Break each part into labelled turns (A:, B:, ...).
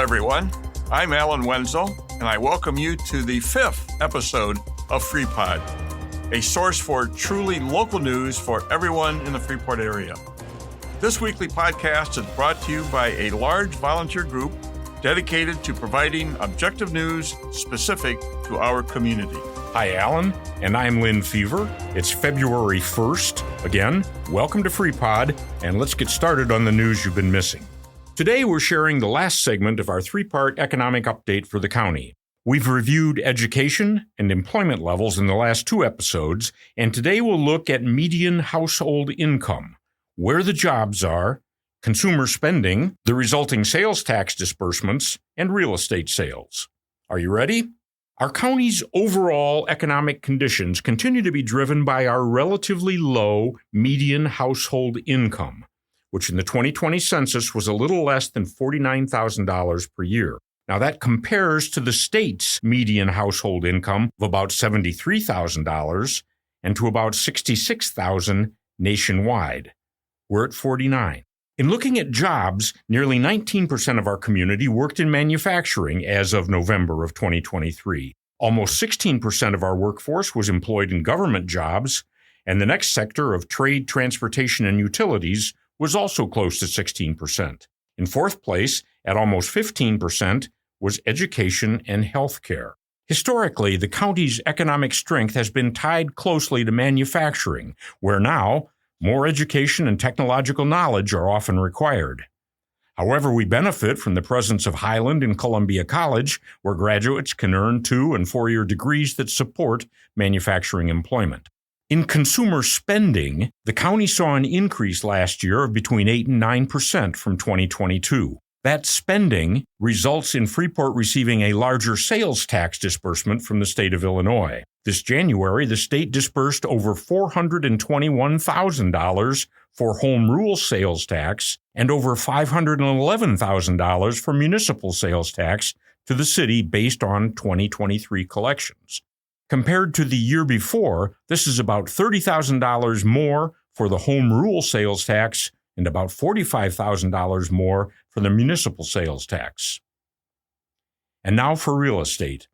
A: everyone. I'm Alan Wenzel, and I welcome you to the 5th episode of Freeport, a source for truly local news for everyone in the Freeport area. This weekly podcast is brought to you by a large volunteer group dedicated to providing objective news specific to our community.
B: Hi, Alan, and I'm Lynn Fever. It's February 1st. Again, welcome to FreePod, and let's get started on the news you've been missing. Today, we're sharing the last segment of our three-part economic update for the county. We've reviewed education and employment levels in the last two episodes, and today we'll look at median household income, where the jobs are, consumer spending, the resulting sales tax disbursements, and real estate sales. Are you ready? Our county's overall economic conditions continue to be driven by our relatively low median household income, which in the 2020 census was a little less than $49,000 per year. Now that compares to the state's median household income of about $73,000 and to about $66,000 nationwide. We're at $49,000. In looking at jobs, nearly 19% of our community worked in manufacturing as of November of 2023. Almost 16% of our workforce was employed in government jobs, and the next sector of trade, transportation, and utilities was also close to 16%. In fourth place, at almost 15%, was education and healthcare. Historically, the county's economic strength has been tied closely to manufacturing, where now more education and technological knowledge are often required. However, we benefit from the presence of Highland and Columbia College, where graduates can earn 2- and 4-year degrees that support manufacturing employment. In consumer spending, the county saw an increase last year of between 8% and 9% from 2022. That spending results in Freeport receiving a larger sales tax disbursement from the state of Illinois. This January, the state disbursed over $421,000 for home rule sales tax and over $511,000 for municipal sales tax to the city based on 2023 collections. Compared to the year before, this is about $30,000 more for the home rule sales tax and about $45,000 more for the municipal sales tax. And now for real estate.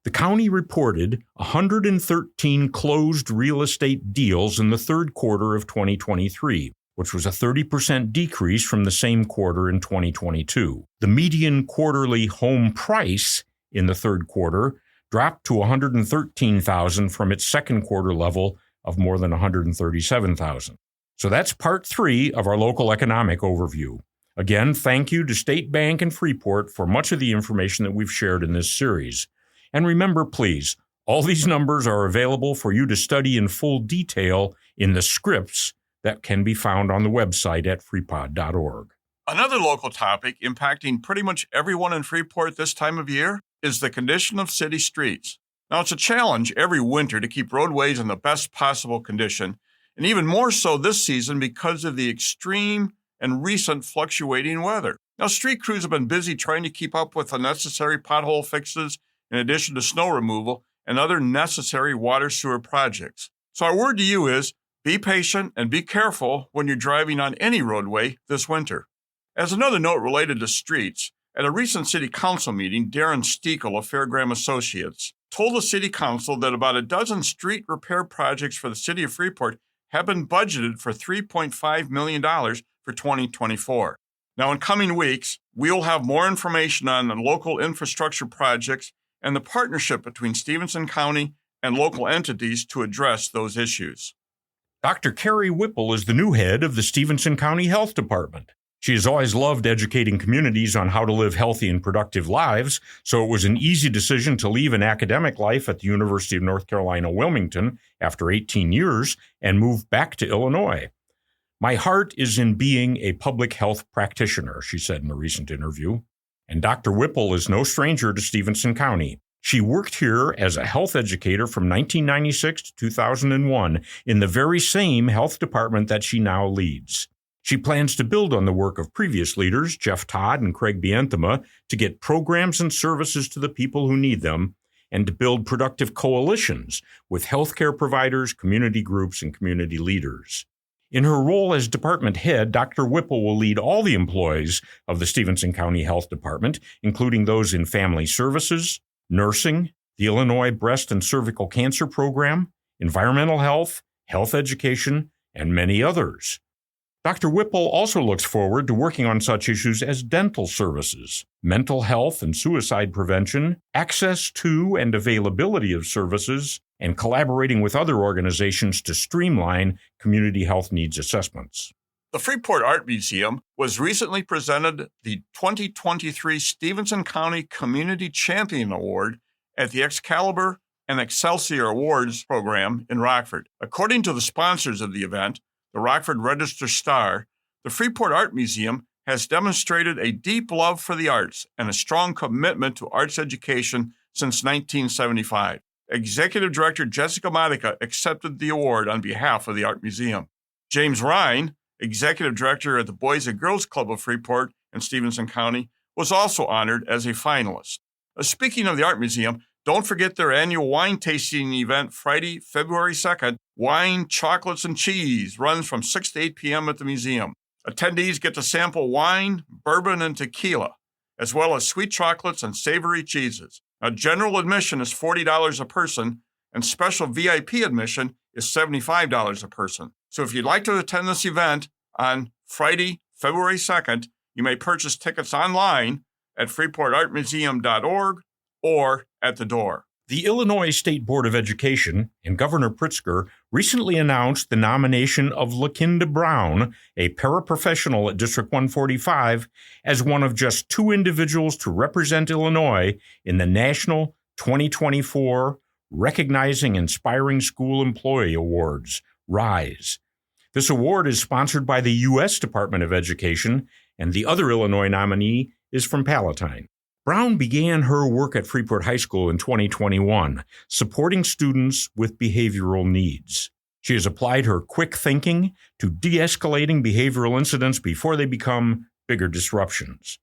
B: The county reported 113 closed real estate deals in the third quarter of 2023, which was a 30% decrease from the same quarter in 2022. The median quarterly home price in the third quarter dropped to $113,000 from its second quarter level of more than $137,000. So that's part 3 of our local economic overview. Again, thank you to State Bank and Freeport for much of the information that we've shared in this series. And remember, please, all these numbers are available for you to study in full detail in the scripts that can be found on the website at freepod.org.
A: Another local topic impacting pretty much everyone in Freeport this time of year is the condition of city streets. Now, it's a challenge every winter to keep roadways in the best possible condition, and even more so this season because of the extreme and recent fluctuating weather. Now, street crews have been busy trying to keep up with the necessary pothole fixes in addition to snow removal and other necessary water sewer projects. So our word to you is, be patient and be careful when you're driving on any roadway this winter. As another note related to streets, at a recent city council meeting, Darren Steekel of Fairgram Associates told the city council that about a dozen street repair projects for the city of Freeport have been budgeted for $3.5 million for 2024. Now, in coming weeks, we'll have more information on the local infrastructure projects and the partnership between Stephenson County and local entities to address those issues.
B: Dr. Carrie Whipple is the new head of the Stephenson County Health Department. She has always loved educating communities on how to live healthy and productive lives, so it was an easy decision to leave an academic life at the University of North Carolina, Wilmington after 18 years and move back to Illinois. "My heart is in being a public health practitioner," she said in a recent interview. And Dr. Whipple is no stranger to Stephenson County. She worked here as a health educator from 1996 to 2001 in the very same health department that she now leads. She plans to build on the work of previous leaders, Jeff Todd and Craig Bientema, to get programs and services to the people who need them, and to build productive coalitions with healthcare providers, community groups, and community leaders. In her role as department head, Dr. Whipple will lead all the employees of the Stephenson County Health Department, including those in family services, nursing, the Illinois Breast and Cervical Cancer Program, environmental health, health education, and many others. Dr. Whipple also looks forward to working on such issues as dental services, mental health and suicide prevention, access to and availability of services, and collaborating with other organizations to streamline community health needs assessments.
A: The Freeport Art Museum was recently presented the 2023 Stephenson County Community Champion Award at the Excalibur and Excelsior Awards program in Rockford. According to the sponsors of the event, the Rockford Register-Star, the Freeport Art Museum has demonstrated a deep love for the arts and a strong commitment to arts education since 1975. Executive Director Jessica Modica accepted the award on behalf of the Art Museum. James Ryan, Executive Director at the Boys and Girls Club of Freeport in Stephenson County, was also honored as a finalist. Speaking of the Art Museum, don't forget their annual wine tasting event Friday, February 2nd. Wine, chocolates, and cheese runs from 6 to 8 p.m. at the museum. Attendees get to sample wine, bourbon, and tequila, as well as sweet chocolates and savory cheeses. Now, general admission is $40 a person, and special VIP admission is $75 a person. So if you'd like to attend this event on Friday, February 2nd, you may purchase tickets online at freeportartmuseum.org or at the door.
B: The Illinois State Board of Education and Governor Pritzker recently announced the nomination of LaKinda Brown, a paraprofessional at District 145, as one of just 2 individuals to represent Illinois in the National 2024 Recognizing Inspiring School Employee Awards, RISE. This award is sponsored by the U.S. Department of Education, and the other Illinois nominee is from Palatine. Brown began her work at Freeport High School in 2021, supporting students with behavioral needs. She has applied her quick thinking to de-escalating behavioral incidents before they become bigger disruptions.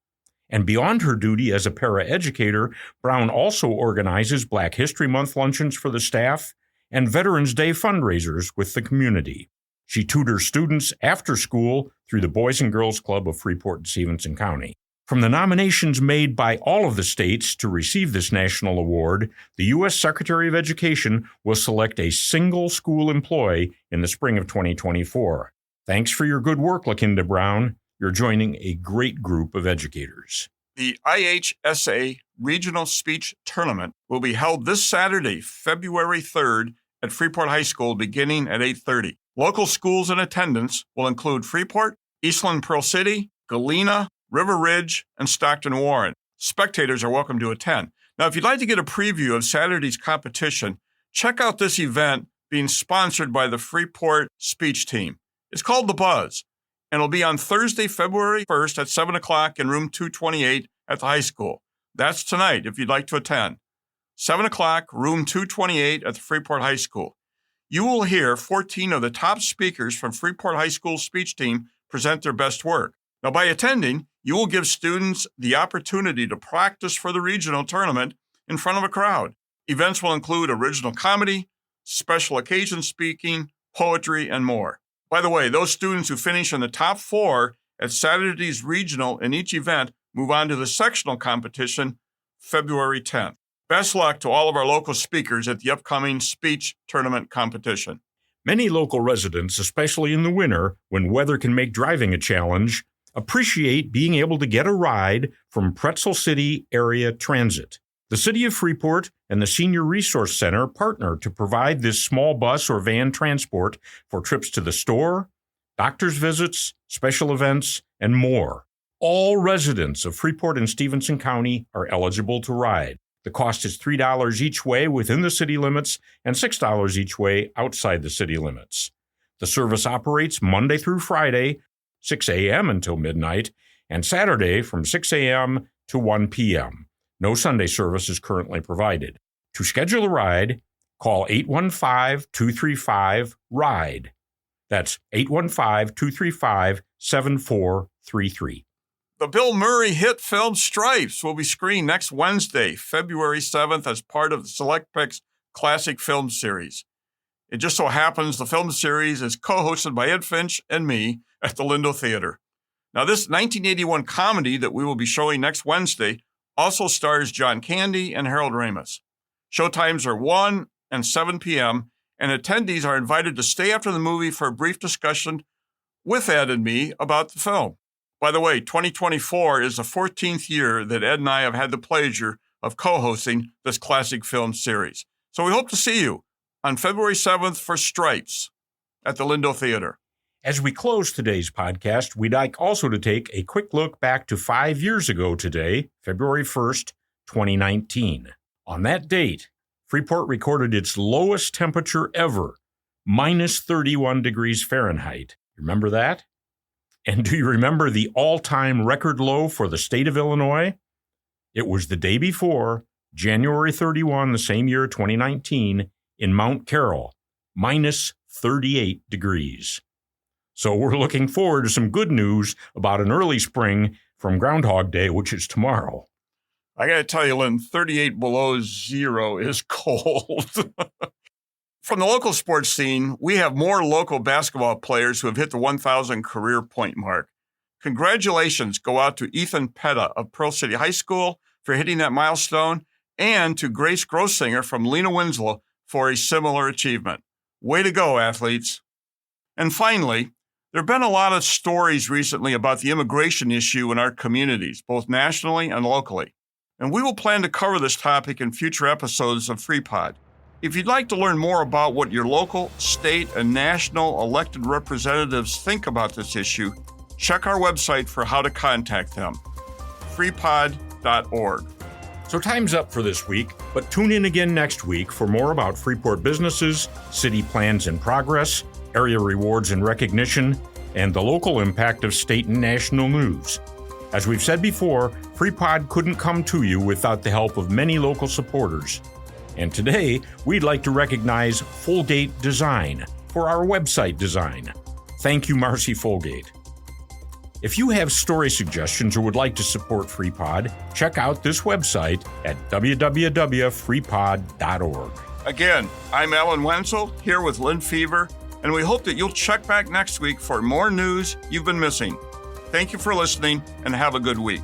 B: And beyond her duty as a paraeducator, Brown also organizes Black History Month luncheons for the staff and Veterans Day fundraisers with the community. She tutors students after school through the Boys and Girls Club of Freeport and Stephenson County. From the nominations made by all of the states to receive this national award, the U.S. Secretary of Education will select a single school employee in the spring of 2024. Thanks for your good work, LaKinda Brown. You're joining a great group of educators.
A: The IHSA Regional Speech Tournament will be held this Saturday, February 3rd at Freeport High School beginning at 8:30. Local schools in attendance will include Freeport, Eastland Pearl City, Galena, River Ridge, and Stockton Warren. Spectators are welcome to attend. Now, if you'd like to get a preview of Saturday's competition, check out this event being sponsored by the Freeport speech team. It's called The Buzz, and it'll be on Thursday, February 1st at 7 o'clock in room 228 at the high school. That's tonight if you'd like to attend. 7 o'clock, room 228 at the Freeport High School. You will hear 14 of the top speakers from Freeport High School's speech team present their best work. Now, by attending, you will give students the opportunity to practice for the regional tournament in front of a crowd. Events will include original comedy, special occasion speaking, poetry, and more. By the way, those students who finish in the top 4 at Saturday's regional in each event move on to the sectional competition February 10th. Best luck to all of our local speakers at the upcoming speech tournament competition.
B: Many local residents, especially in the winter, when weather can make driving a challenge, appreciate being able to get a ride from Pretzel City Area Transit. The City of Freeport and the Senior Resource Center partner to provide this small bus or van transport for trips to the store, doctor's visits, special events, and more. All residents of Freeport and Stephenson County are eligible to ride. The cost is $3 each way within the city limits and $6 each way outside the city limits. The service operates Monday through Friday, 6 a.m. until midnight, and Saturday from 6 a.m. to 1 p.m. No Sunday service is currently provided. To schedule a ride, call 815-235-RIDE. That's 815-235-7433.
A: The Bill Murray hit film Stripes will be screened next Wednesday, February 7th, as part of the Select Picks Classic Film Series. It just so happens the film series is co-hosted by Ed Finch and me at the Lindo Theater. Now, this 1981 comedy that we will be showing next Wednesday also stars John Candy and Harold Ramis. Showtimes are 1 and 7 p.m., and attendees are invited to stay after the movie for a brief discussion with Ed and me about the film. By the way, 2024 is the 14th year that Ed and I have had the pleasure of co-hosting this classic film series. So we hope to see you on February 7th for Stripes at the Lindo Theater.
B: As we close today's podcast, we'd like also to take a quick look back to 5 years ago today, February 1st, 2019. On that date, Freeport recorded its lowest temperature ever, minus 31 degrees Fahrenheit. Remember that? And do you remember the all-time record low for the state of Illinois? It was the day before, January 31, the same year, 2019, in Mount Carroll, minus 38 degrees. So we're looking forward to some good news about an early spring from Groundhog Day, which is tomorrow.
A: I got to tell you, Lynn, 38 below zero is cold. From the local sports scene, we have more local basketball players who have hit the 1,000 career point mark. Congratulations go out to Ethan Petta of Pearl City High School for hitting that milestone, and to Grace Grossinger from Lena Winslow for a similar achievement. Way to go, athletes. And finally, there have been a lot of stories recently about the immigration issue in our communities, both nationally and locally. And we will plan to cover this topic in future episodes of FreePod. If you'd like to learn more about what your local, state, and national elected representatives think about this issue, check our website for how to contact them, freepod.org.
B: So time's up for this week, but tune in again next week for more about Freeport businesses, city plans in progress, area rewards and recognition, and the local impact of state and national news. As we've said before, FreePod couldn't come to you without the help of many local supporters. And today, we'd like to recognize Folgate Design for our website design. Thank you, Marcy Folgate. If you have story suggestions or would like to support FreePod, check out this website at www.freepod.org.
A: Again, I'm Alan Wenzel, here with Lynn Fever, and we hope that you'll check back next week for more news you've been missing. Thank you for listening, and have a good week.